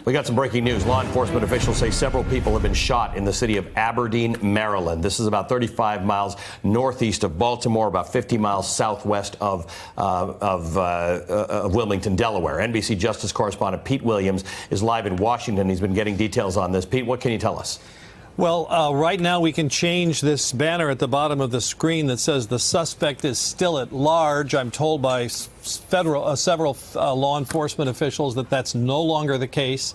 We got some breaking news. Law enforcement officials say several people have been shot in the city of Aberdeen, Maryland. This is about 35 miles northeast of Baltimore, about 50 miles southwest of Wilmington, Delaware. NBC Justice correspondent Pete Williams is live in Washington. He's been getting details on this. Pete, what can you tell us? Well, right now we can change this banner at the bottom of the screen that says the suspect is still at large. I'm told by several law enforcement officials that that's no longer the case,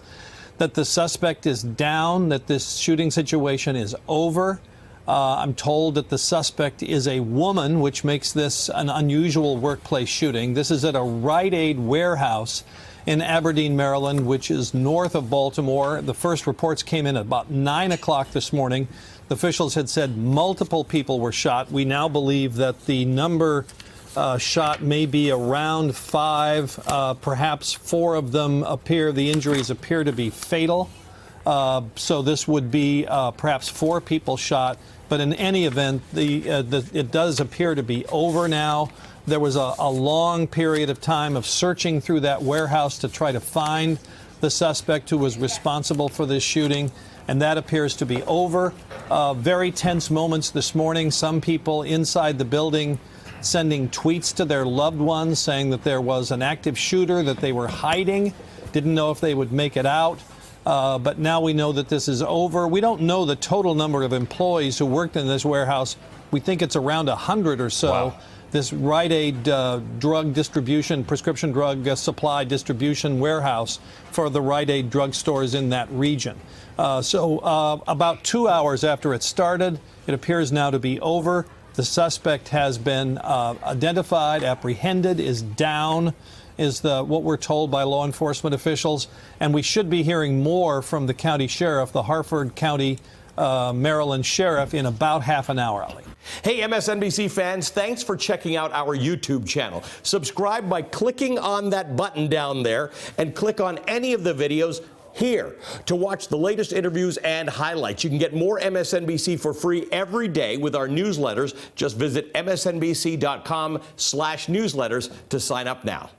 that the suspect is down, that this shooting situation is over. I'm told that the suspect is a woman, which makes this an unusual workplace shooting. This is at a Rite Aid warehouse in Aberdeen, Maryland, which is north of Baltimore. The first reports came in at about 9 o'clock this morning. The officials had said multiple people were shot. We now believe that the number shot may be around 5. Perhaps 4 of them the injuries appear to be fatal. So this would be perhaps 4 people shot. But in any event, it does appear to be over now. There was a long period of time of searching through that warehouse to try to find the suspect who was responsible for this shooting, and that appears to be over. Very tense moments this morning. Some people inside the building sending tweets to their loved ones saying that there was an active shooter, that they were hiding, didn't know if they would make it out. But now we know that this is over. We don't know the total number of employees who worked in this warehouse. We think it's around 100 or so. Wow. This Rite Aid drug distribution, prescription drug supply distribution warehouse for the Rite Aid drugstores in that region. So about 2 hours after it started, it appears now to be over. The suspect has been identified, apprehended, is down, is what we're told by law enforcement officials. And we should be hearing more from the county sheriff, the Harford County Maryland sheriff, in about half an hour, Ali. Hey, MSNBC fans, thanks for checking out our YouTube channel. Subscribe by clicking on that button down there and click on any of the videos here to watch the latest interviews and highlights. You can get more MSNBC for free every day with our newsletters. Just visit msnbc.com/newsletters to sign up now.